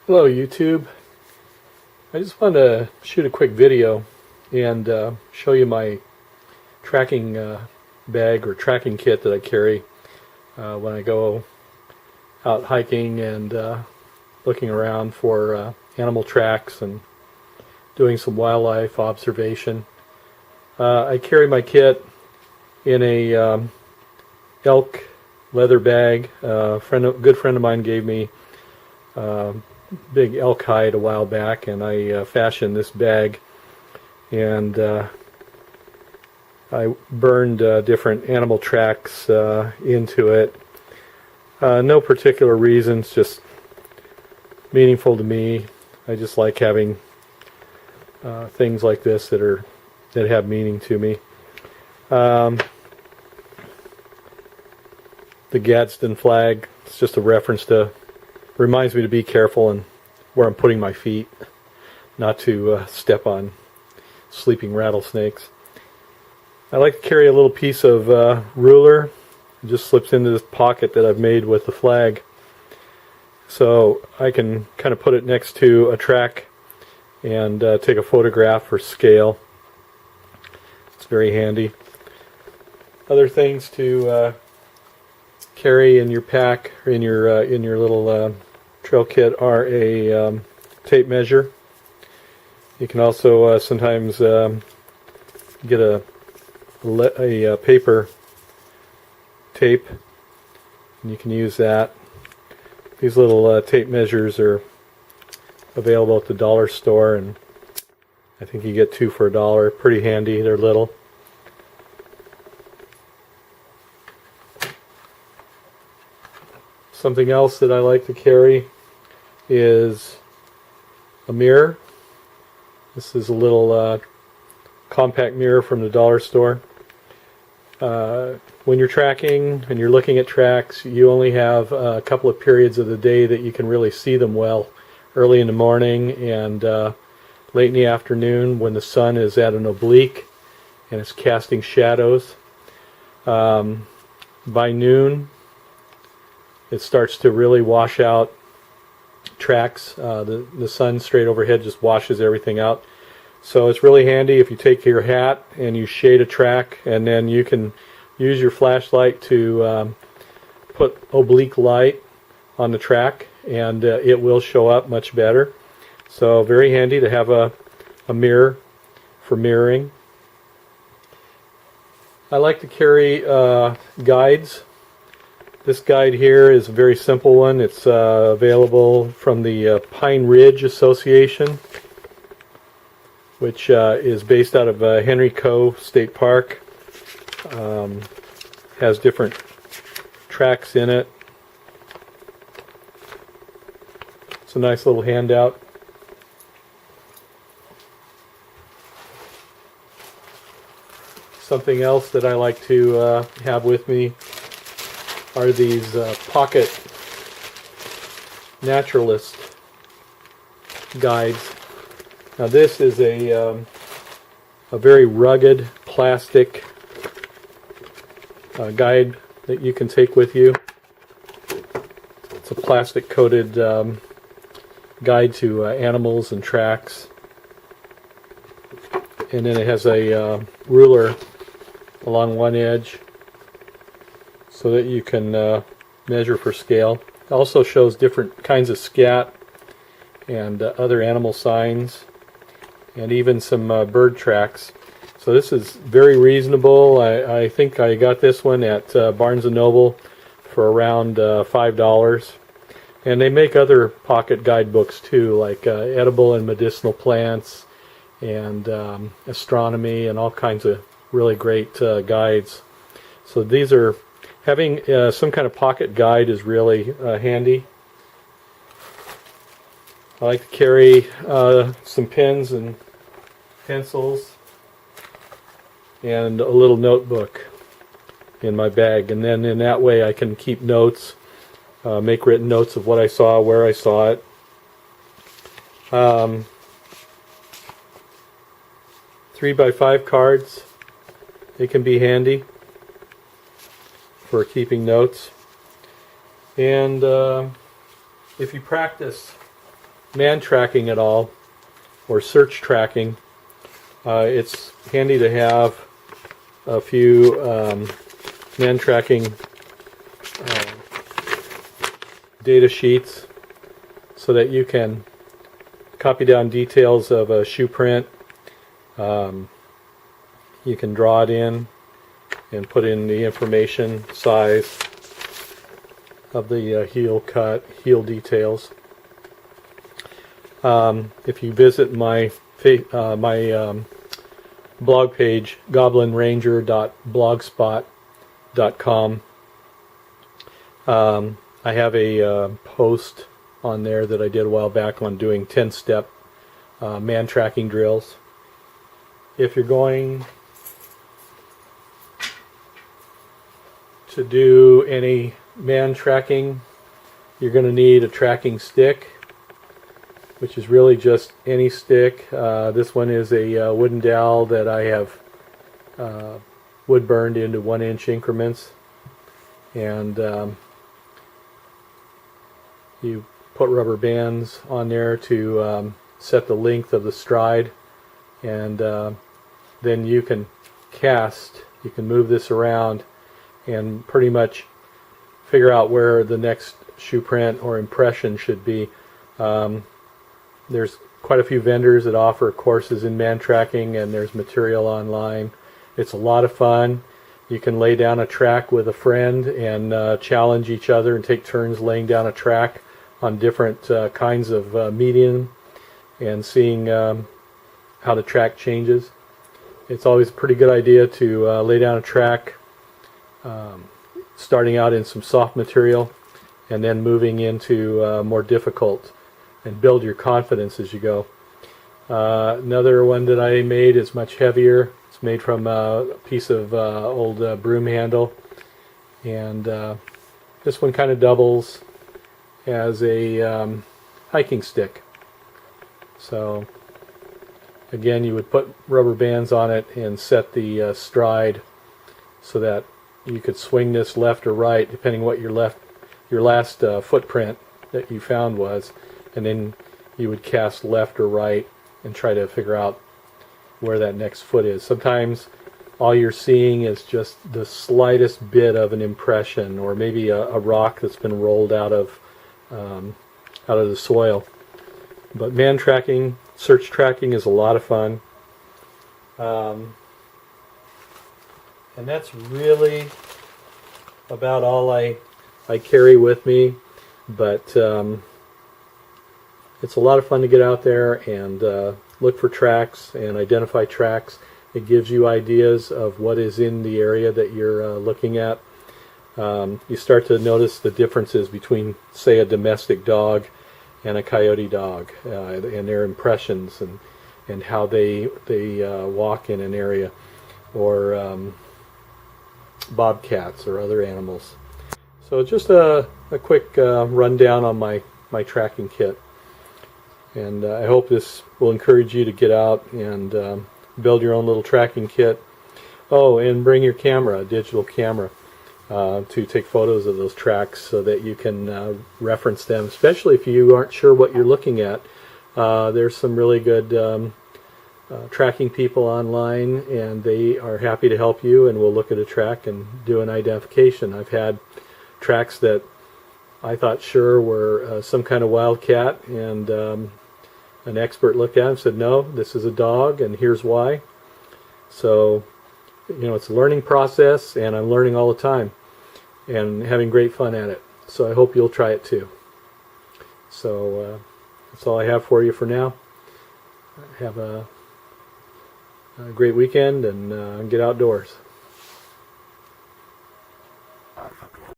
Hello YouTube. I just wanted to shoot a quick video and show you my tracking bag or tracking kit that I carry when I go out hiking and looking around for animal tracks and doing some wildlife observation. I carry my kit in a elk leather bag. A good friend of mine gave me big elk hide a while back, and I fashioned this bag, and I burned different animal tracks into it. No particular reasons, just meaningful to me. I just like having things like this that have meaning to me. The Gadsden flag, it's just a reference to, reminds me to be careful and where I'm putting my feet, not to step on sleeping rattlesnakes. I like to carry a little piece of ruler. It just slips into this pocket that I've made with the flag, so I can kind of put it next to a track and take a photograph for scale. It's very handy. Other things to carry in your pack, or in your little trail kit, are a tape measure. You can also sometimes get a paper tape, and you can use that. These little tape measures are available at the dollar store, and I think you get 2 for $1. Pretty handy. They're little. Something else that I like to carry is a mirror. This is a little compact mirror from the dollar store. When you're tracking and you're looking at tracks, you only have a couple of periods of the day that you can really see them well. Early in the morning and late in the afternoon, when the sun is at an oblique and it's casting shadows. By noon, it starts to really wash out tracks. The sun straight overhead just washes everything out. So it's really handy if you take your hat and you shade a track, and then you can use your flashlight to put oblique light on the track, and it will show up much better. So very handy to have a mirror for mirroring. I like to carry guides. This guide here is a very simple one. It's available from the Pine Ridge Association, which is based out of Henry Coe State Park. Has different tracks in it. It's a nice little handout. Something else that I like to have with me are these pocket naturalist guides. Now this is a very rugged plastic guide that you can take with you. It's a plastic coated guide to animals and tracks, and then it has a ruler along one edge so that you can measure for scale. It also shows different kinds of scat and other animal signs, and even some bird tracks. So this is very reasonable. I think I got this one at Barnes & Noble for around $5. And they make other pocket guidebooks too, like edible and medicinal plants and astronomy and all kinds of really great guides. So these are, having some kind of pocket guide is really handy. I like to carry some pens and pencils and a little notebook in my bag, and then in that way I can keep notes, make written notes of what I saw, where I saw it. 3x5 cards, they can be handy for keeping notes. And if you practice man tracking at all, or search tracking, it's handy to have a few man tracking data sheets so that you can copy down details of a shoe print. You can draw it in and put in the information, size of the heel cut, heel details. If you visit my blog page, goblinranger.blogspot.com, I have a post on there that I did a while back on doing 10-step man tracking drills. If you're going to do any man tracking, you're going to need a tracking stick, which is really just any stick. This one is a wooden dowel that I have wood burned into 1-inch increments, and you put rubber bands on there to set the length of the stride, and then you can cast, you can move this around and pretty much figure out where the next shoe print or impression should be. There's quite a few vendors that offer courses in man tracking, and there's material online. It's a lot of fun. You can lay down a track with a friend and challenge each other and take turns laying down a track on different kinds of medium and seeing how the track changes. It's always a pretty good idea to lay down a track starting out in some soft material and then moving into more difficult, and build your confidence as you go. Another one that I made is much heavier. It's made from a piece of old broom handle, and this one kind of doubles as a hiking stick. So again, you would put rubber bands on it and set the stride so that you could swing this left or right depending what your last footprint that you found was, and then you would cast left or right and try to figure out where that next foot is. Sometimes all you're seeing is just the slightest bit of an impression, or maybe a rock that's been rolled out of the soil. But man tracking, search tracking is a lot of fun. And that's really about all I carry with me, but it's a lot of fun to get out there and look for tracks and identify tracks. It gives you ideas of what is in the area that you're looking at. You start to notice the differences between, say, a domestic dog and a coyote dog, and their impressions and how they walk in an area, or bobcats or other animals. So just a quick rundown on my tracking kit, and I hope this will encourage you to get out and build your own little tracking kit. Oh, and bring your camera, a digital camera, to take photos of those tracks so that you can reference them, especially if you aren't sure what you're looking at. There's some really good tracking people online, and they are happy to help you and will look at a track and do an identification. I've had tracks that I thought sure were some kind of wildcat, and an expert looked at them and said, no, this is a dog, and here's why. So, you know, it's a learning process, and I'm learning all the time and having great fun at it. So I hope you'll try it too. So that's all I have for you for now. Have a great weekend, and get outdoors.